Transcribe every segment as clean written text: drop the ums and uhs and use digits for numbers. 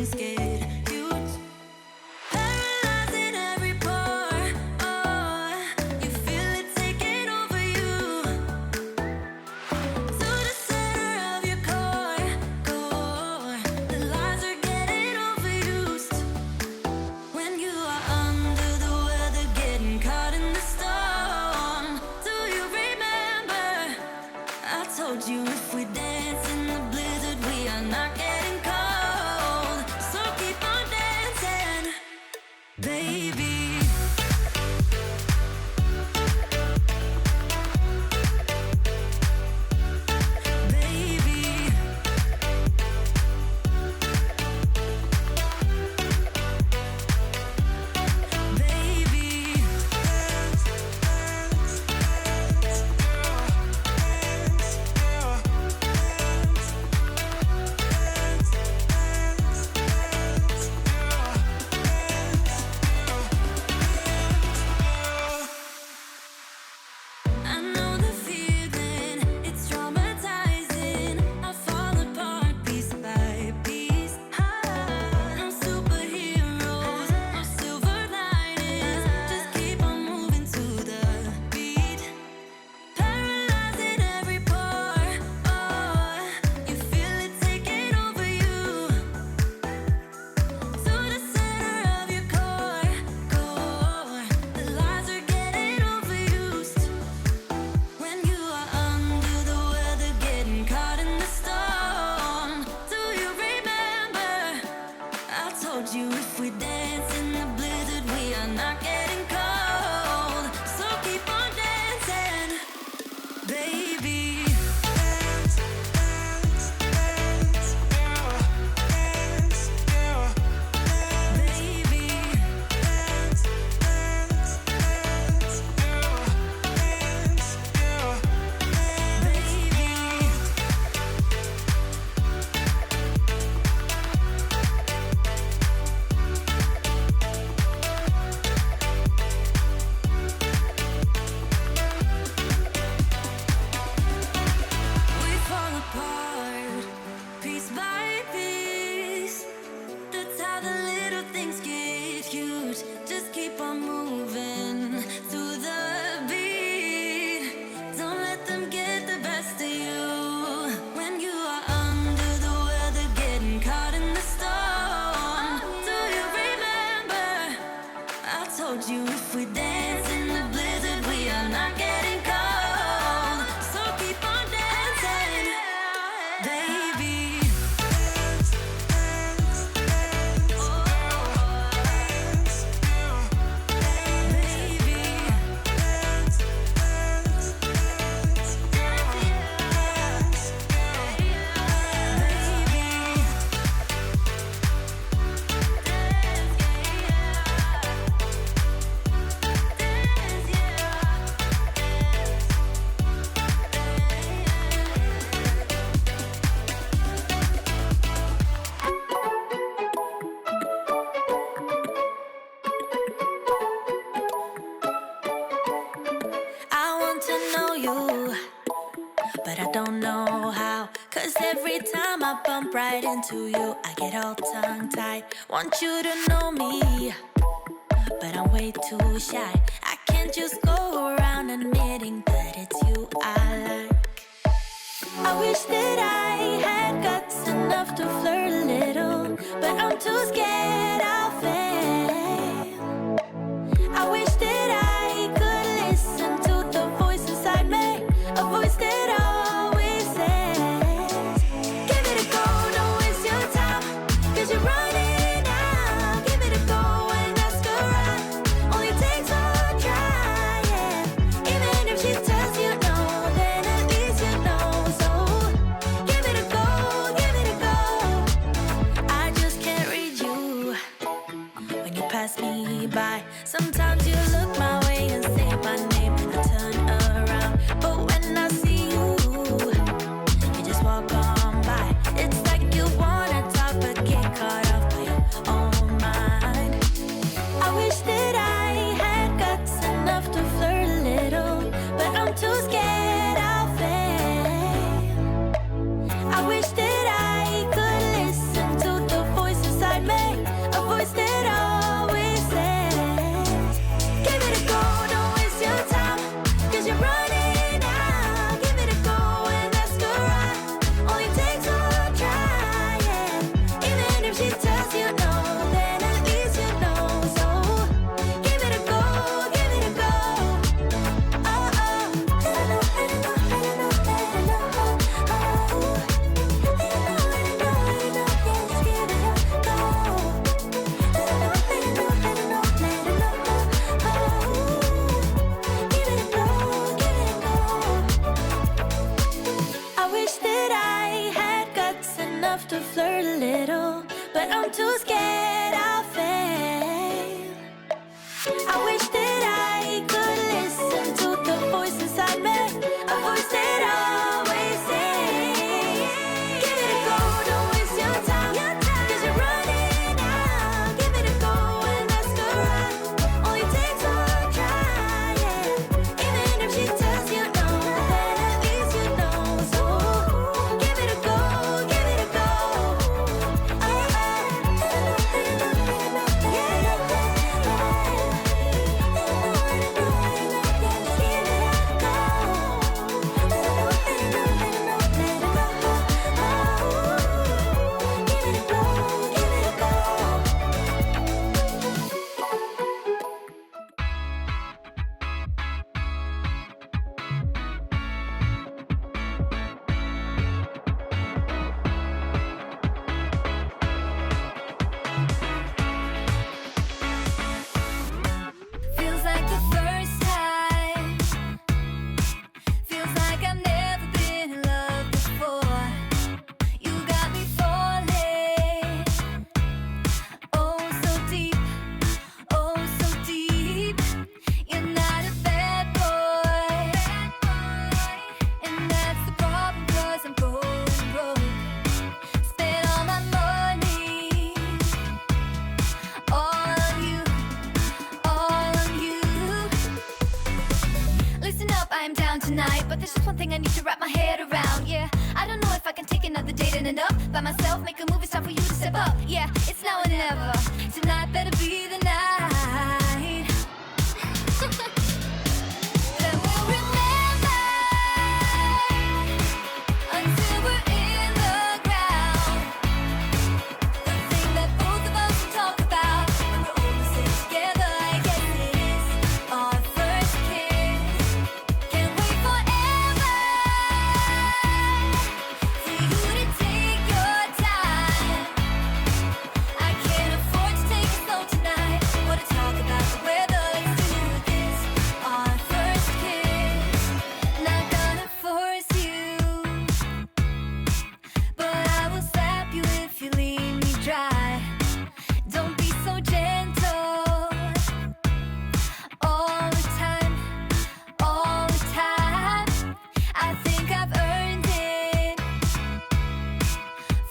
things get cute. Paralyzing every pore. Oh, you feel it taking over you. To the center of your core. The lies are getting overused. When you are under the weather, getting caught in the storm. Do you remember? I told you if we dance in the blizzard, we are not getting cold. So keep on dancing, baby. Baby. Baby. I know the feeling, it's traumatizing. I fall apart piece by piece. No superheroes, no silver linings. Just keep on moving to the beat. Paralyzing every pore. Oh, you feel it taking over you. To the center of your core. The lies are getting overused. When you are under the weather, getting caught in the storm. Do you remember? I told you if we dance in the blizzard, we are not getting cold. So keep on dancing, baby. Baby. Baby. We fall apart, piece by piece. That's how the little things get huge. Just keep on moving to the beat. Don't let them get the best of you. When you are under the weather, getting caught in the storm. Do you remember? I told you if we dance in the blizzard, we are not getting cold. So keep on dancing, baby. I want to know you, but I don't know how. 'Cause every time I bump right into you, I get all tongue-tied. Want you to know me, but I'm way too shy. I can't just go around admitting that it's you I like. I wish that I had guts enough to flirt a little, but I'm too scared I'll fail. I wish that I could listen to the voice inside me, a voice that always says, give it a go, don't waste your time, 'cause you're running out. Give it a go and ask around, only takes one try, yeah. Even if she tells you no, then at least you know. So give it a go, give it a go. I just can't read you. I'm too scared I'll fail. I wish that I could listen to the voice inside me, a voice that always says, give it a go, don't waste your time, 'cause you're running out. Give it a go and ask her out, only takes one try, yeah. Even if she tells you no, then at least you know. So give it a go, give it a go. Feels like the first time. Feels like I've never been in love before. You got me falling. Oh, so deep. Oh, so deep. You're not a bad boy. And that's the problem, 'cause I'm going broke. Spent all my money. All on you. All on you. Listen up, I am down tonight, but there's just one thing I need to wrap my head around. Yeah, I don't know if I can take another date in and up by myself. Make a move, it's time for you to step up. Yeah, it's now or never. Tonight better be the night. Then we'll remember until we're in the ground. The thing that both of us talk about when we're almost in together. I guess it is our first kiss. Can't wait forever for you to take your time. I can't afford to take it slow tonight. Wanna talk about the weather? Let's do this. Our first kiss. Not gonna force you, but I will slap you if you leave me dry. Don't be so gentle. All the time, all the time. I think I've earned it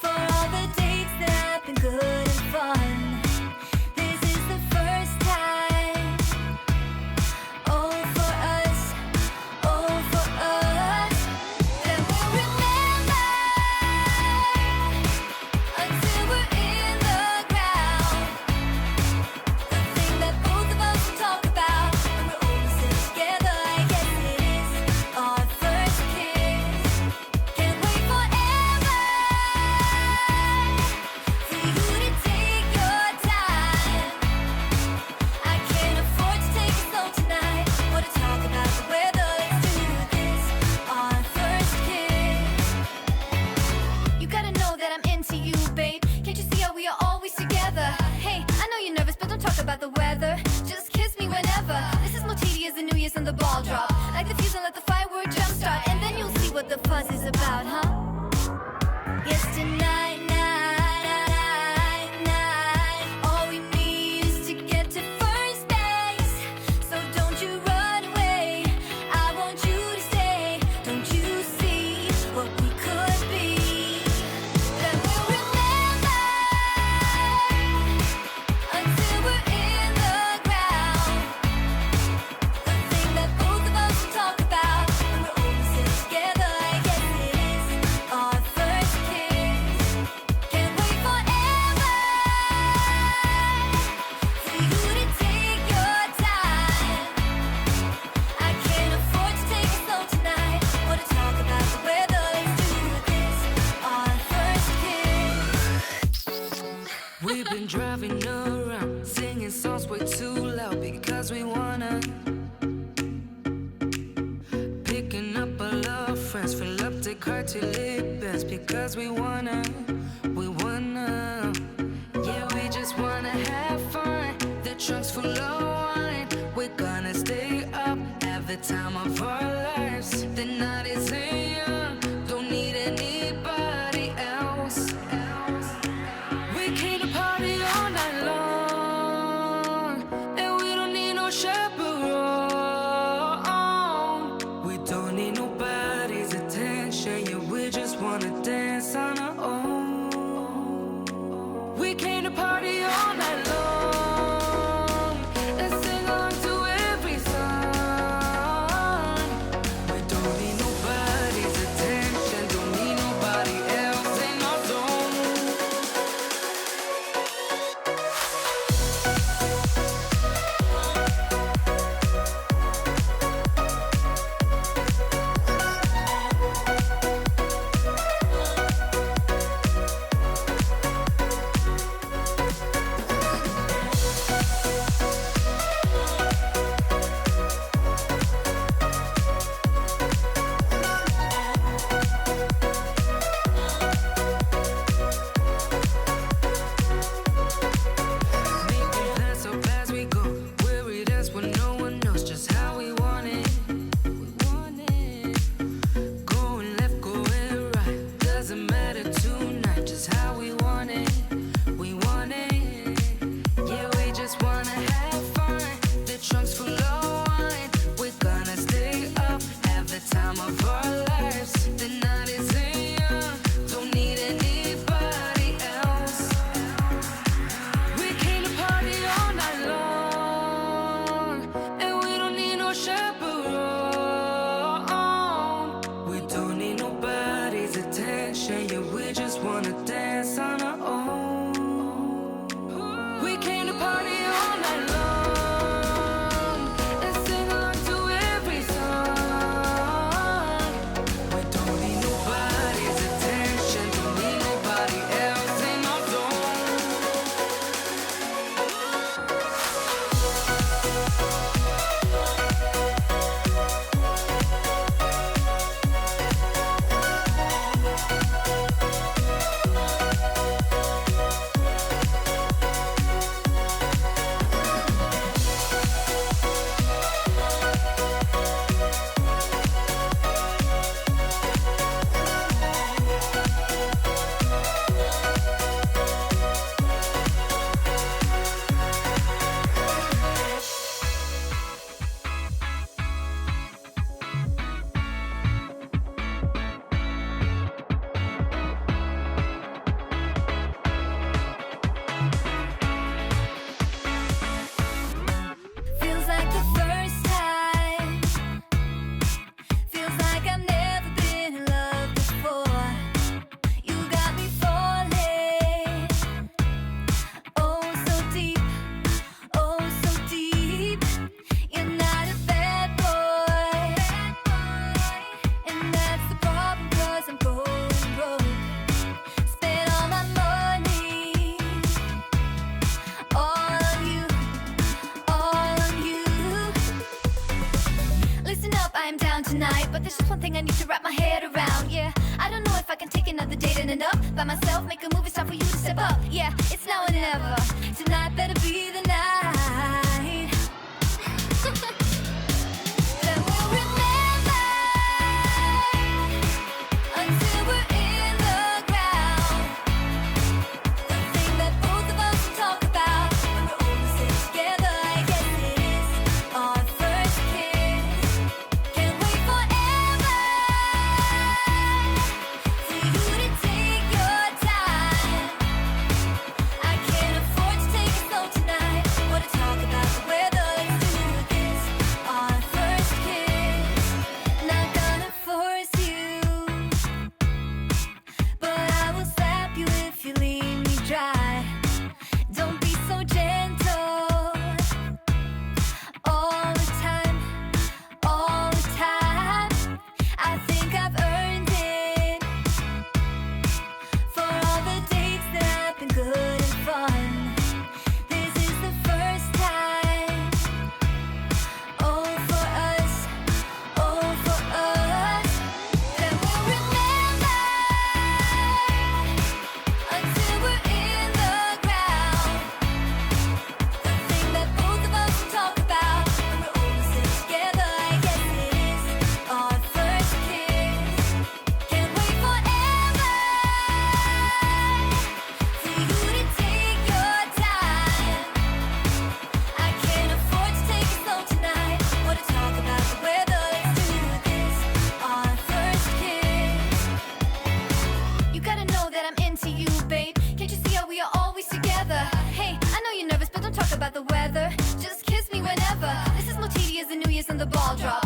for all the dates that have been good and fun. This is the first time. Oh, for us, oh, for us. Then we'll remember until we're in the ground. The thing that both of us talk about when we're almost in together. I guess it is our first kiss. Can't wait forever for you to take your time. I can't afford to take it slow tonight. Wanna talk about the weather? Let's do this. Our first kiss. You gotta know that I'm into you, babe. Can't you see how we are always together? Hey, I know you're nervous, but don't talk about the weather. Just kiss me whenever. This is more tedious than New Year's and the ball drop. Like the fuse and let the firework jumpstart, and then you'll see what the fuzz is about, huh? Yes, tonight, night. All we need is to get to first base. So don't you run away. I want you to stay. Don't you see what we could be? Then we'll remember until we're in the ground. The thing that both of us talk about when we're almost in together. I guess it is our first kiss. Can't wait forever for you to take your time. I can't afford to take it slow tonight. Wanna talk about the weather? Let's do this. Our first kiss. We've been driving around, singing songs way too loud because we wanna. Picking up all our friends, fill up the car till it bends because we wanna. Yeah, we just wanna have fun. The trunk's full of wine. We're gonna stay up, have the time of our lives. The night is young, don't need anybody else. We came to party. We came to party all night long and sing along to every song. We don't need nobody's attention, don't need nobody else in our zone. Making plans up as we go, worried as when no one knows just how we want it. We want it. Going left, going right, doesn't matter tonight, just how we want it. We want it. Yeah, we just wanna have fun. The trunk's full of wine. We're gonna stay up, have the time of our lives. The night is young, don't need anybody else. We came to party all night long, and we don't need no chaperone. We don't need nobody's attention, yeah, we just wanna dance on our own. We came to party all night long and sing along to every song. We don't need nobody's attention, don't need nobody else in our zone. Feels like the first time. Feels like I've never been in love before. You got me falling. Oh, so deep. Oh, so deep. You're not a bad boy. And that's the problem, 'cause I'm going broke. Spent all my money. All on you. All on you. Listen up, I am down tonight, but there's just one thing I need to wrap my head around. Yeah, I don't know if I can take another date and end up by myself. Make a move, it's time for you to step up. Yeah, it's now or never. Tonight better be the night. That we'll remember until we're in the ground. The thing that both of us talk about when we're all sitting together. I guess it is our first kiss. Can't wait forever for you to take your time. I can't afford to take it slow tonight or to talk about the weather. Let's do this, our first kiss. Not gonna force you, but I will slap you if you leave me dry. Don't be so gentle all the time, all the time. I think I've earned it for all the dates that have been good and fun. This is the first time. Oh, for us, oh, for us, that we'll remember until we're in the ground. The thing that both of us talk about when we're all sitting together. I guess it is our first kiss. Can't wait forever for you to take your ball drop.